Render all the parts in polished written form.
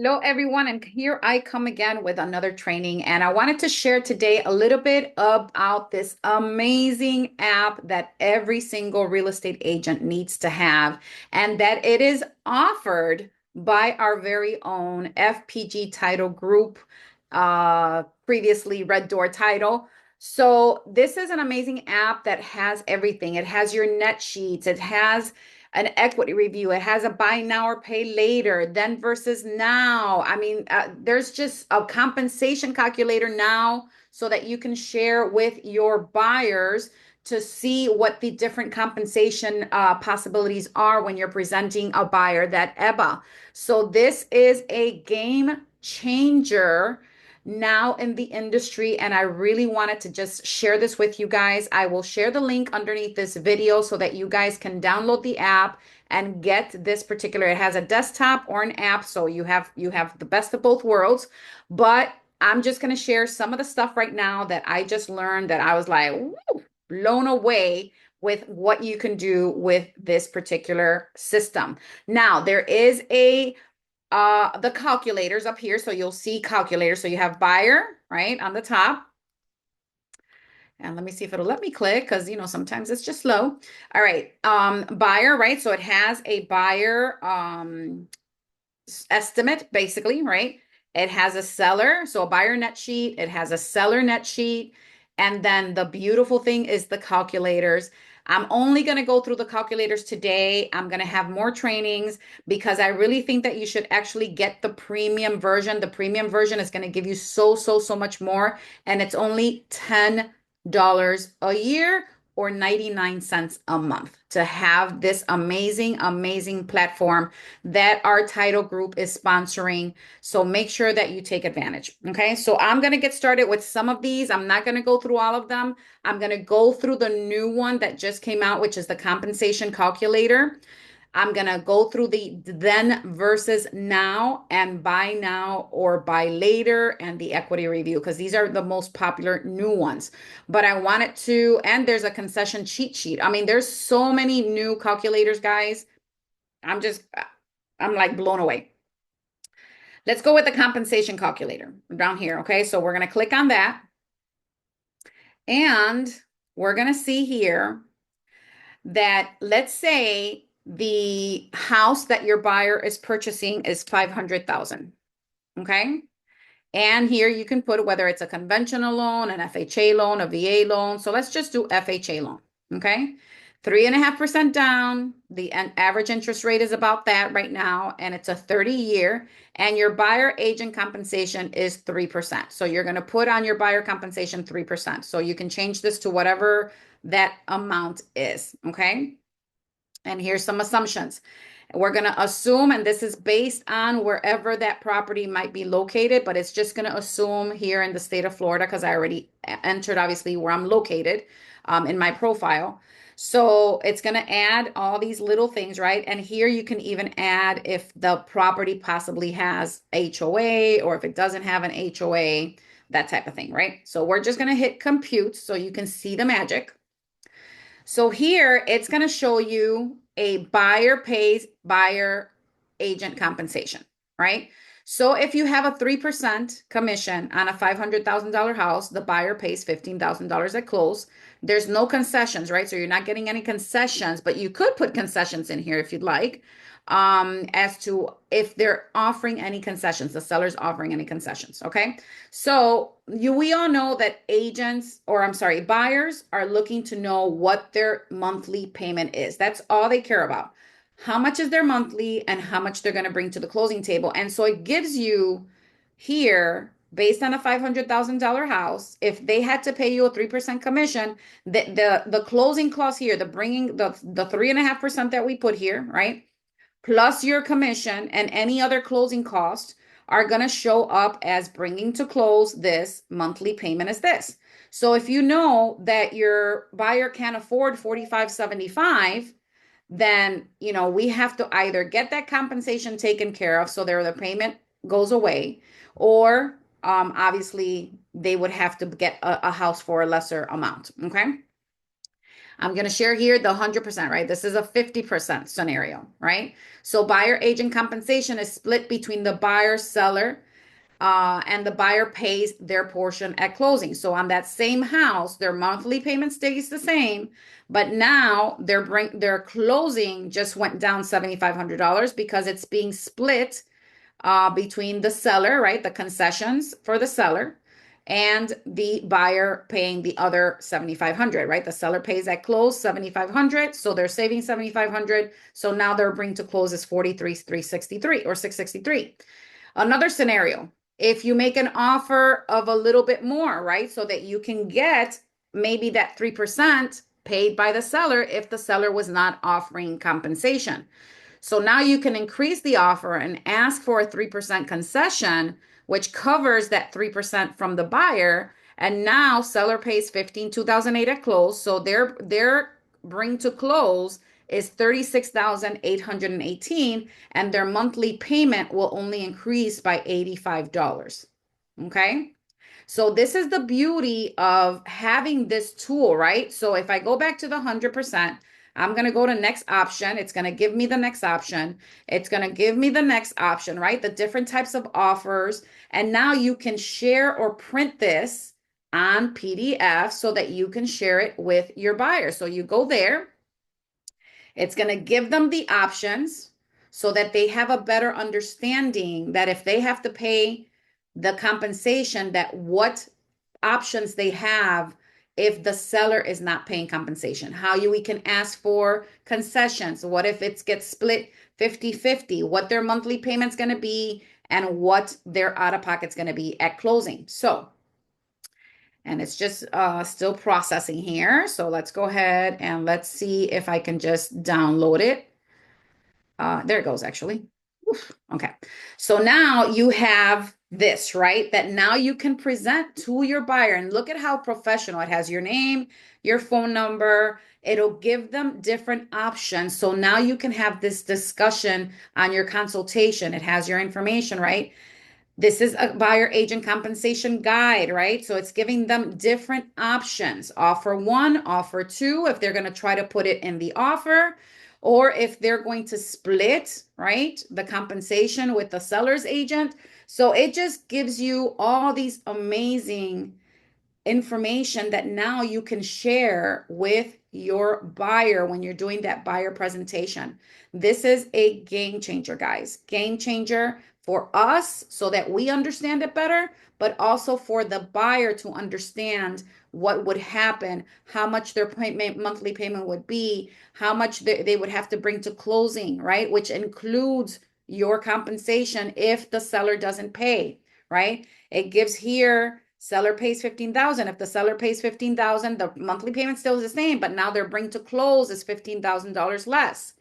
Hello, everyone, and here I come again with another training. And I wanted to share today a little bit about this amazing app that every single real estate agent needs to have, and that it is offered by our very own FPG Title Group, previously Red Door Title. So, this is an amazing app that has everything. It has your net sheets, it has an equity review. It has a buy now or pay later, then versus now. I mean, there's just a compensation calculator now so that you can share with your buyers to see what the different compensation possibilities are when you're presenting a buyer that EBA. So this is a game changer now in the industry, and I really wanted to just share this with you guys. I will share the link underneath this video so that you guys can download the app and get this particular. It has a desktop or an app, so you have the best of both worlds. But I'm just going to share some of the stuff right now that I just learned that I was like, woo, blown away with what you can do with this particular system. Now, there is the calculators up here. So you'll see calculators. So you have buyer, right, on the top. And let me see if it'll let me click because sometimes it's just slow. All right. Buyer, right? So it has a buyer estimate, basically, right? It has a seller, so a buyer net sheet, it has a seller net sheet, and then the beautiful thing is the calculators. I'm only going to go through the calculators today. I'm going to have more trainings because I really think that you should actually get the premium version. The premium version is going to give you so much more, and it's only $10 a year or 99 cents a month to have this amazing platform that our title group is sponsoring. So make sure that you take advantage. Okay. So I'm going to get started with some of these. I'm not going to go through all of them. I'm going to go through the new one that just came out, which is the compensation calculator. I'm going to go through the then versus now and buy now or buy later and the equity review because these are the most popular new ones. But I wanted to, and there's a concession cheat sheet. I mean, there's so many new calculators, guys. I'm just, I'm like blown away. Let's go with the compensation calculator down here. Okay. So we're going to click on that and we're going to see here that let's say the house that your buyer is purchasing is 500,000. Okay. And here you can put whether it's a conventional loan, an FHA loan, a VA loan. So let's just do FHA loan. Okay. 3.5% down. The average interest rate is about that right now. And it's a 30-year. And your buyer agent compensation is 3%. So you're going to put on your buyer compensation 3%. So you can change this to whatever that amount is. Okay. And here's some assumptions. We're going to assume, and this is based on wherever that property might be located, but it's just going to assume here in the state of Florida because I already entered, obviously, where I'm located in my profile. So it's going to add all these little things, right? And here you can even add if the property possibly has HOA or if it doesn't have an HOA, that type of thing, right? So we're just going to hit compute so you can see the magic. So here it's going to show you a buyer pays buyer agent compensation, right? So if you have a 3% commission on a $500,000 house, the buyer pays $15,000 at close. There's no concessions, right? So you're not getting any concessions, but you could put concessions in here if you'd like, as to if they're offering any concessions, the seller's offering any concessions, okay? So we all know that agents, or I'm sorry, buyers are looking to know what their monthly payment is. That's all they care about. How much is their monthly and how much they're going to bring to the closing table. And so it gives you here, based on a $500,000 house, if they had to pay you a 3% commission, the closing cost here, the bringing the 3.5% that we put here, right? Plus your commission and any other closing cost are going to show up as bringing to close this monthly payment is this. So if you know that your buyer can't afford 45.75, then we have to either get that compensation taken care of so the payment goes away, or obviously they would have to get a house for a lesser amount. Okay. I'm going to share here the 100%, right? This is a 50% scenario, right? So buyer agent compensation is split between the buyer, seller, and the buyer pays their portion at closing. So on that same house, their monthly payment stays the same, but now their closing just went down $7,500 because it's being split between the seller, right? The concessions for the seller and the buyer paying the other 7,500, right? The seller pays at close 7,500, so they're saving 7,500. So now their bring to close is 43,363 or 663. Another scenario, if you make an offer of a little bit more, right? So that you can get maybe that 3% paid by the seller if the seller was not offering compensation. So now you can increase the offer and ask for a 3% concession, which covers that 3% from the buyer. And now seller pays 15,208 at close. So their bring to close is 36,818, and their monthly payment will only increase by $85. Okay. So this is the beauty of having this tool, right? So if I go back to the 100%, I'm going to go to next option. It's going to give me the next option. It's going to give me the next option, right? The different types of offers. And now you can share or print this on PDF so that you can share it with your buyer. So you go there. It's going to give them the options so that they have a better understanding that if they have to pay the compensation, that what options they have if the seller is not paying compensation, how we can ask for concessions. What if it gets split 50-50, what their monthly payment's going to be and what their out of pocket's going to be at closing. So, and it's just still processing here. So let's go ahead and let's see if I can just download it. There it goes, actually. Oof. Okay. So now you have this, right? That now you can present to your buyer, and look at how professional it has your name, your phone number. It'll give them different options. So now you can have this discussion on your consultation. It has your information, right? This is a buyer agent compensation guide, right? So it's giving them different options. Offer one, offer two, if they're going to try to put it in the offer, or if they're going to split, right, the compensation with the seller's agent. So it just gives you all these amazing information that now you can share with your buyer when you're doing that buyer presentation. This is a game changer, guys. Game changer for us so that we understand it better, but also for the buyer to understand what would happen, how much their monthly payment would be, how much they would have to bring to closing, right? Which includes your compensation if the seller doesn't pay, right? It gives here seller pays 15,000. If the seller pays 15,000, the monthly payment still is the same, but now their bring to close is $15,000 less.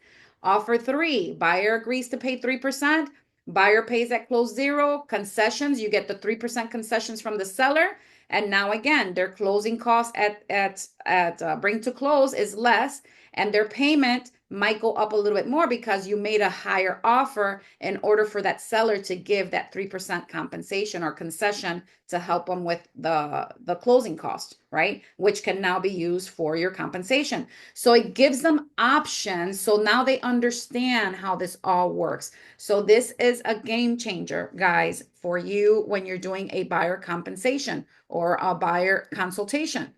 Offer three, buyer agrees to pay 3%. Buyer pays at close zero. Concessions, you get the 3% concessions from the seller. And now again, their closing cost at bring to close is less, and their payment might go up a little bit more because you made a higher offer in order for that seller to give that 3% compensation or concession to help them with the closing cost, right? Which can now be used for your compensation. So it gives them options. So now they understand how this all works. So this is a game changer, guys, for you when you're doing a buyer compensation or a buyer consultation.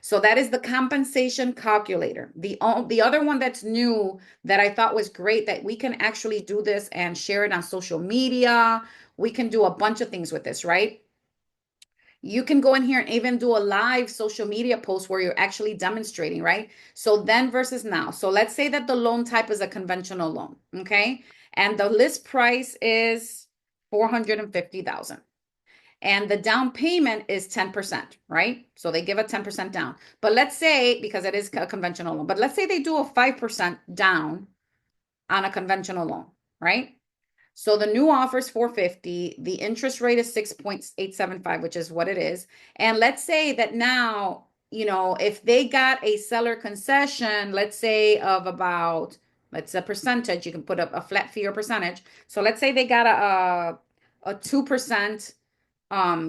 So that is the compensation calculator. The other one that's new that I thought was great, that we can actually do this and share it on social media. We can do a bunch of things with this, right? You can go in here and even do a live social media post where you're actually demonstrating, right? So then versus now. So let's say that the loan type is a conventional loan, okay? And the list price is 450,000. And the down payment is 10%, right? So they give a 10% down. But let's say, because it is a conventional loan, but let's say they do a 5% down on a conventional loan, right? So the new offer is 450. The interest rate is 6.875, which is what it is. And let's say that now, if they got a seller concession, let's say of about, let's a percentage, you can put up a flat fee or percentage. So let's say they got a 2%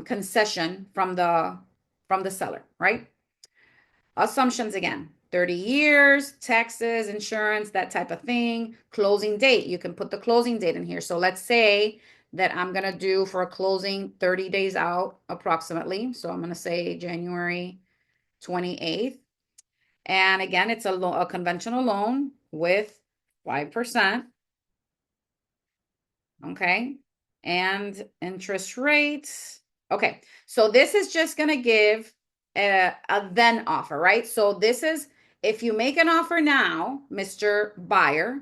concession from the seller, right? Assumptions again. 30 years, taxes, insurance, that type of thing. Closing date, you can put the closing date in here. So let's say that I'm going to do for a closing 30 days out approximately. So I'm going to say January 28th. And again, it's a conventional loan with 5%. Okay. And interest rates. Okay. So this is just going to give a then offer, right? So this is if you make an offer now, Mr. Buyer,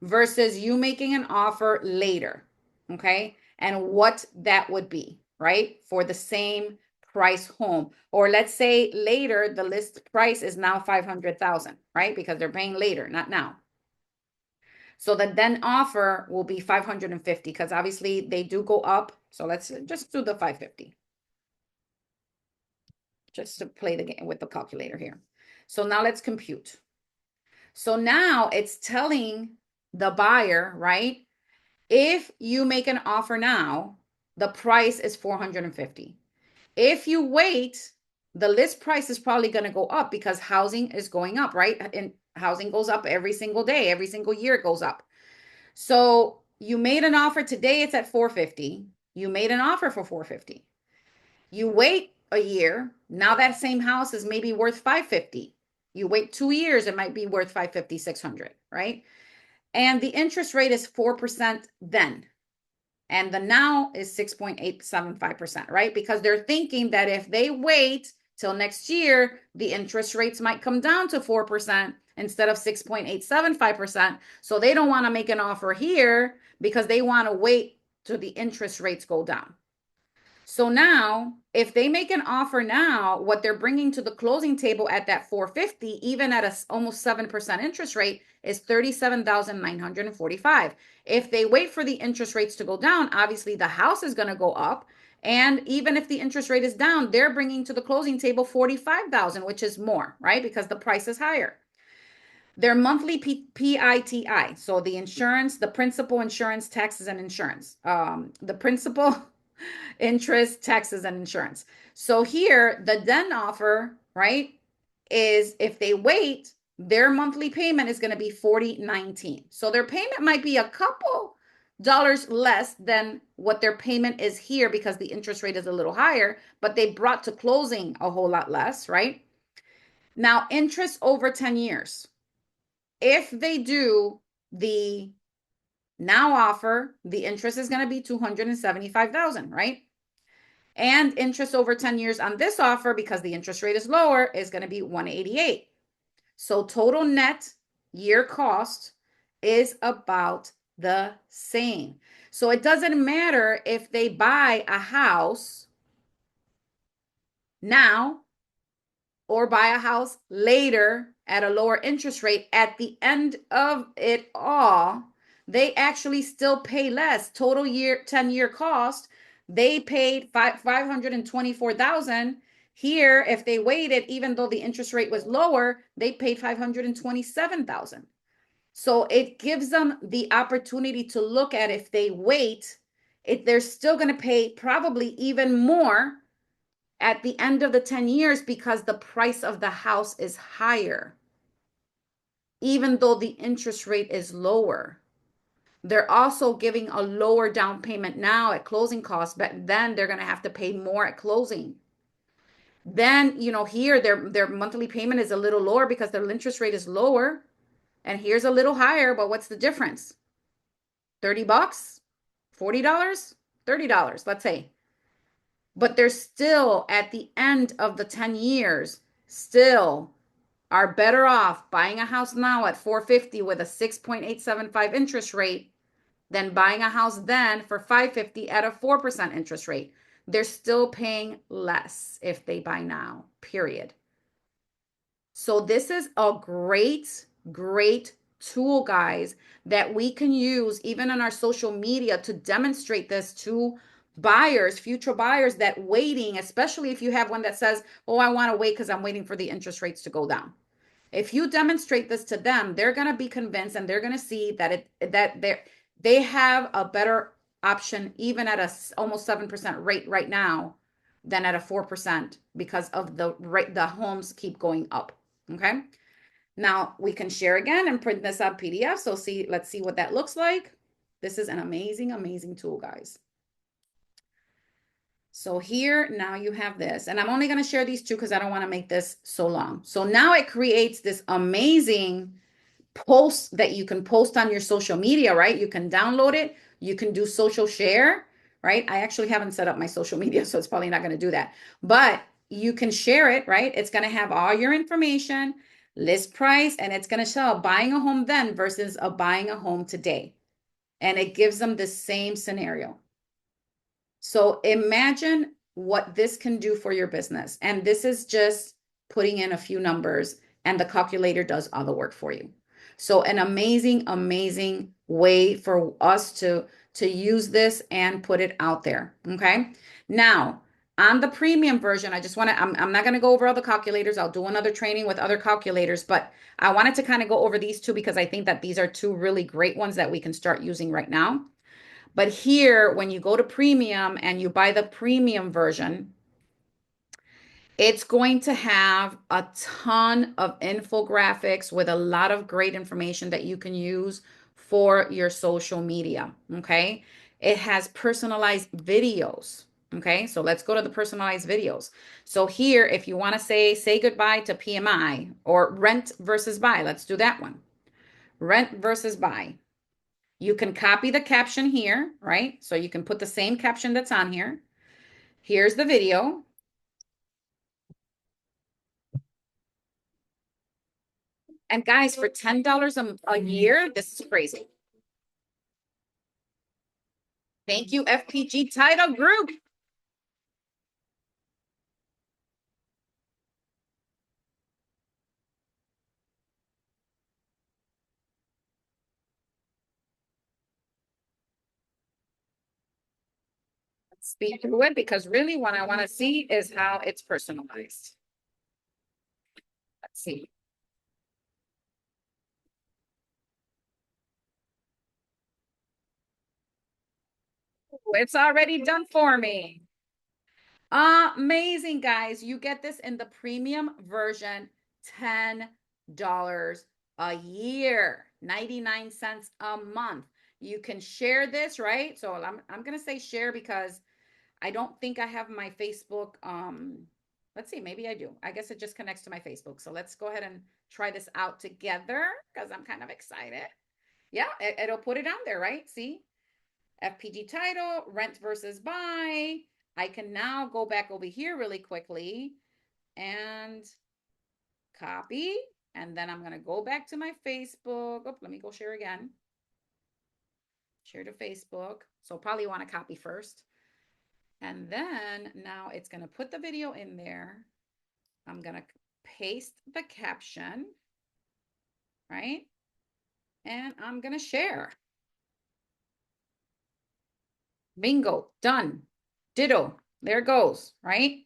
versus you making an offer later. Okay. And what that would be, right? For the same price home. Or let's say later, the list price is now 500,000, right? Because they're paying later, not now. So the then offer will be 550 because obviously they do go up. So let's just do the 550. Just to play the game with the calculator here. So now let's compute. So now it's telling the buyer, right? If you make an offer now, the price is 450. If you wait, the list price is probably going to go up because housing is going up, right? And housing goes up every single day, every single year it goes up. So you made an offer today, it's at 450. You made an offer for 450. You wait a year, now that same house is maybe worth 550. You wait 2 years, it might be worth 550, 600, right? And the interest rate is 4% then. And the now is 6.875%, right? Because they're thinking that if they wait till next year, the interest rates might come down to 4% instead of 6.875%. So they don't want to make an offer here because they want to wait till the interest rates go down. So now, if they make an offer now, what they're bringing to the closing table at that 450, even at a almost 7% interest rate, is 37,945. If they wait for the interest rates to go down, obviously the house is going to go up. And even if the interest rate is down, they're bringing to the closing table 45,000, which is more, right? Because the price is higher. Their monthly PITI, so the insurance, the principal, insurance, taxes, and insurance. The principal, interest, taxes, and insurance. So here, the then offer, right, is if they wait, their monthly payment is going to be $40.19. So their payment might be a couple dollars less than what their payment is here because the interest rate is a little higher, but they brought to closing a whole lot less, right? Now, interest over 10 years. If they do the now offer, the interest is going to be 275,000, right? And interest over 10 years on this offer, because the interest rate is lower, is going to be 188. So total net year cost is about the same. So it doesn't matter if they buy a house now or buy a house later at a lower interest rate. At the end of it all, they actually still pay less. Total year 10-year cost, they paid 524,000. Here, if they waited, even though the interest rate was lower, they paid 527,000. So it gives them the opportunity to look at if they wait, they're still going to pay probably even more at the end of the 10 years because the price of the house is higher, even though the interest rate is lower. They're also giving a lower down payment now at closing costs, but then they're going to have to pay more at closing. Then, here their monthly payment is a little lower because their interest rate is lower, and here's a little higher, but what's the difference? 30 bucks? $40? $30, let's say. But they're still at the end of the 10 years, still are better off buying a house now at 450 with a 6.875 interest rate than buying a house then for 550 at a 4% interest rate. They're still paying less if they buy now, period. So this is a great, great tool, guys, that we can use even on our social media to demonstrate this to buyers, future buyers, that waiting, especially if you have one that says, oh, I want to wait because I'm waiting for the interest rates to go down. If you demonstrate this to them, they're going to be convinced and they're going to see that they have a better option even at a almost 7% rate right now than at a 4% because of the rate the homes keep going up. Okay. Now we can share again and print this out PDF. So let's see what that looks like. This is an amazing, amazing tool, guys. So here, now you have this, and I'm only going to share these two because I don't want to make this so long. So now it creates this amazing post that you can post on your social media, right? You can download it. You can do social share, right? I actually haven't set up my social media, so it's probably not going to do that, but you can share it, right? It's going to have all your information, list price, and it's going to show buying a home then versus a buying a home today. And it gives them the same scenario. So imagine what this can do for your business. And this is just putting in a few numbers and the calculator does all the work for you. So an amazing, amazing way for us to use this and put it out there. Okay. Now, on the premium version, I just want to, I'm not going to go over all the calculators. I'll do another training with other calculators, but I wanted to kind of go over these two because I think that these are two really great ones that we can start using right now. But here, when you go to premium and you buy the premium version, it's going to have a ton of infographics with a lot of great information that you can use for your social media. Okay. It has personalized videos. Okay. So let's go to the personalized videos. So here, if you want to say goodbye to PMI or rent versus buy, let's do that one. Rent versus buy. You can copy the caption here, right? So you can put the same caption that's on here. Here's the video. And guys, for $10 a year, this is crazy. Thank you, FPG Title Group. Let's speed through it because really what I want to see is how it's personalized. Let's see. It's already done for me. Amazing, guys. You get this in the premium version, $10 a year, 99 cents a month. You can share this, right? So I'm going to say share because I don't think I have my Facebook. Let's see, maybe I do. I guess it just connects to my Facebook. So let's go ahead and try this out together because I'm kind of excited. Yeah, it'll put it on there, right? See? FPG title, rent versus buy. I can now go back over here really quickly and copy. And then I'm going to go back to my Facebook. Oh, let me go share again. Share to Facebook. So probably want to copy first. And then now it's going to put the video in there. I'm going to paste the caption, right? And I'm going to share. Bingo, done. Ditto. There it goes, right?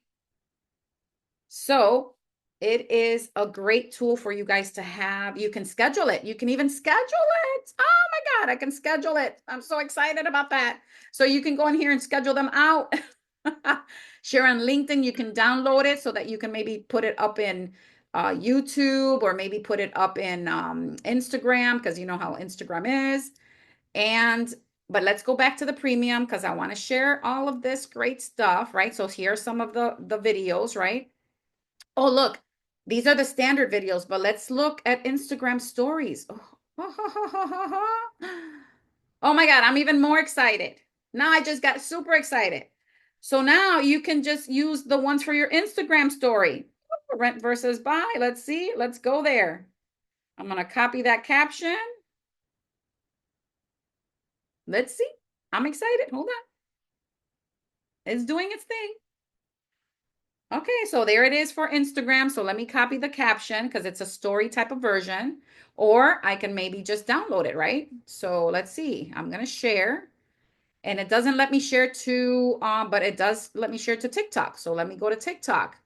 So it is a great tool for you guys to have. You can schedule it. You can even schedule it. Oh my God, I can schedule it. I'm so excited about that. So you can go in here and schedule them out. Share on LinkedIn. You can download it so that you can maybe put it up in YouTube or maybe put it up in Instagram because you know how Instagram is. But let's go back to the premium because I want to share all of this great stuff, right? So here's some of the videos, right? Oh, look, these are the standard videos, but let's look at Instagram stories. Oh, oh my God, I'm even more excited. Now I just got super excited. So now you can just use the ones for your Instagram story. Rent versus buy. Let's see. Let's go there. I'm going to copy that caption. Let's see. I'm excited. Hold on. It's doing its thing. Okay, so there it is for Instagram. So let me copy the caption because it's a story type of version, or I can maybe just download it, right? So let's see. I'm going to share, and it doesn't let me share to, but it does let me share to TikTok. So let me go to TikTok.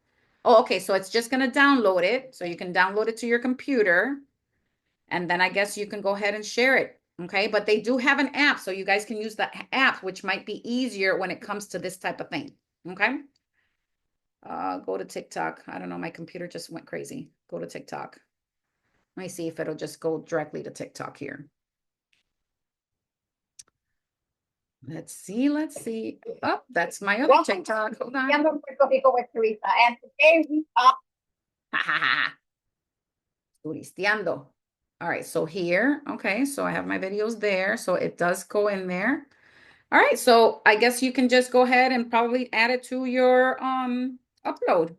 Oh, okay. So it's just going to download it. So you can download it to your computer, and then I guess you can go ahead and share it. Okay, but they do have an app, so you guys can use the app, which might be easier when it comes to this type of thing. Okay. Go to TikTok. I don't know. My computer just went crazy. Go to TikTok. Let me see if it'll just go directly to TikTok here. Let's see, let's see. Oh, that's my other TikTok. Hold on. Puerto Rico with Teresa. And today we are Turisteando. All right, so here, okay, so I have my videos there, so it does go in there. All right, so I guess you can just go ahead and probably add it to your upload.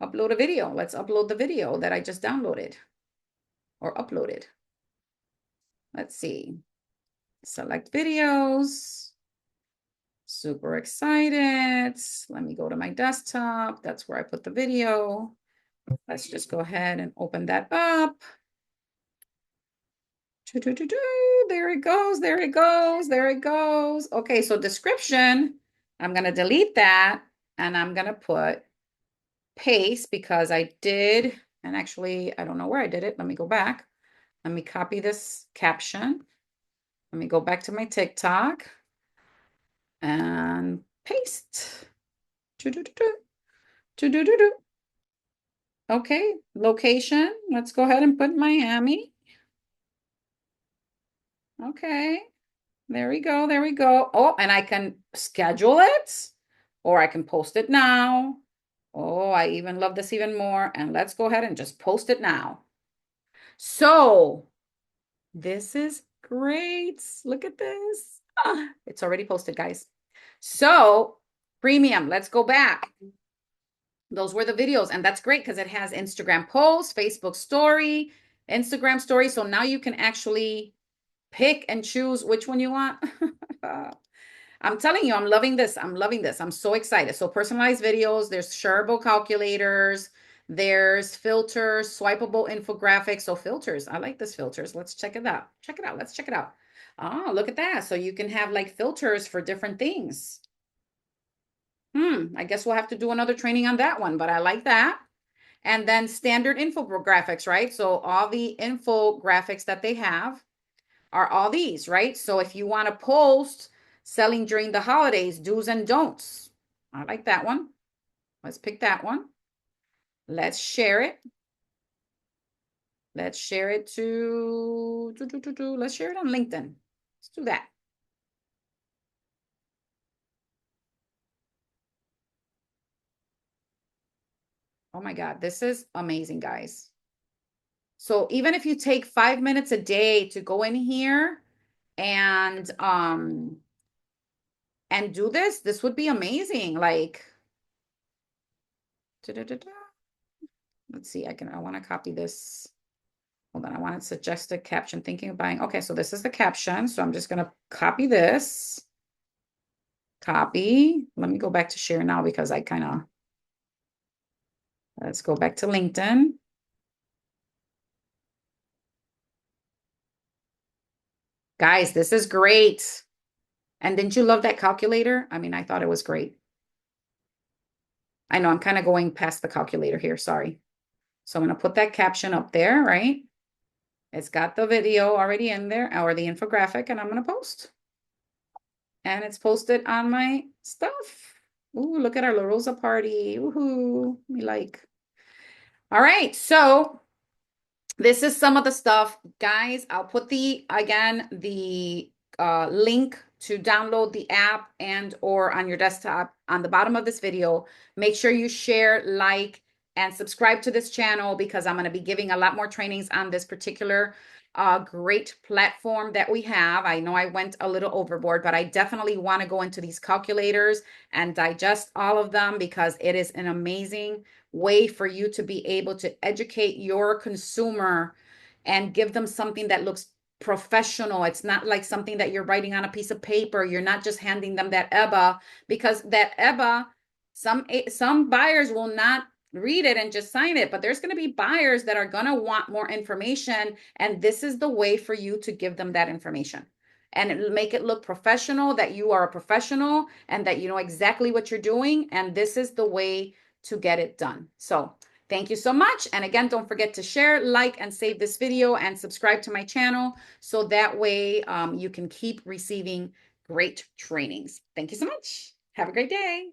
Upload a video. Let's upload the video that I just downloaded or uploaded. Let's see. Select videos. Super excited. Let me go to my desktop. That's where I put the video. Let's just go ahead and open that up. There it goes. There it goes. There it goes. Okay, so description. I'm going to delete that and I'm going to put paste because I did. And actually, I don't know where I did it. Let me go back. Let me copy this caption. Let me go back to my TikTok and paste. Okay, location. Let's go ahead and put Miami. Okay, there we go. There we go. Oh, and I can schedule it or I can post it now. Oh, I even love this even more. And let's go ahead and just post it now. So this is great. Look at this. Ah, it's already posted, guys. So premium, let's go back. Those were the videos, and that's great because it has Instagram posts, Facebook story, Instagram story. So now you can actually pick and choose which one you want. I'm telling you, I'm loving this. I'm loving this. I'm so excited. So personalized videos, there's shareable calculators, there's filters, swipeable infographics. So filters, I like this filters. Let's check it out. Check it out. Let's check it out. Oh, look at that. So you can have like filters for different things. I guess we'll have to do another training on that one, but I like that. And then standard infographics, right? So all the infographics that they have are all these, right? So if you want to post selling during the holidays, do's and don'ts. I like that one. Let's pick that one. Let's share it. Let's share it let's share it on LinkedIn. Let's do that. Oh my God, this is amazing, guys. So even if you take 5 minutes a day to go in here and do this, this would be amazing. Like, let's see, I want to copy this. Hold on, I want to suggest a caption, thinking of buying. Okay, so this is the caption. So I'm just going to copy this. Copy. Let me go back to share now because I kind of, let's go back to LinkedIn. Guys, this is great. And didn't you love that calculator? I mean, I thought it was great. I know I'm kind of going past the calculator here. Sorry. So I'm going to put that caption up there, right? It's got the video already in there or the infographic, and I'm going to post. And it's posted on my stuff. Ooh, look at our La Rosa party. Woohoo. We like. All right. So this is some of the stuff, guys. I'll put the link to download the app and or on your desktop on the bottom of this video. Make sure you share, like, and subscribe to this channel because I'm going to be giving a lot more trainings on this particular great platform that we have. I know I went a little overboard, but I definitely want to go into these calculators and digest all of them because it is an amazing way for you to be able to educate your consumer and give them something that looks professional. It's not like something that you're writing on a piece of paper. You're not just handing them that EBA because that EBA, some buyers will not read it and just sign it, but there's going to be buyers that are going to want more information, and this is the way for you to give them that information and make it look professional, that you are a professional and that you know exactly what you're doing, and this is the way to get it done. So thank you so much. And again, don't forget to share, like, and save this video and subscribe to my channel so that way you can keep receiving great trainings. Thank you so much. Have a great day.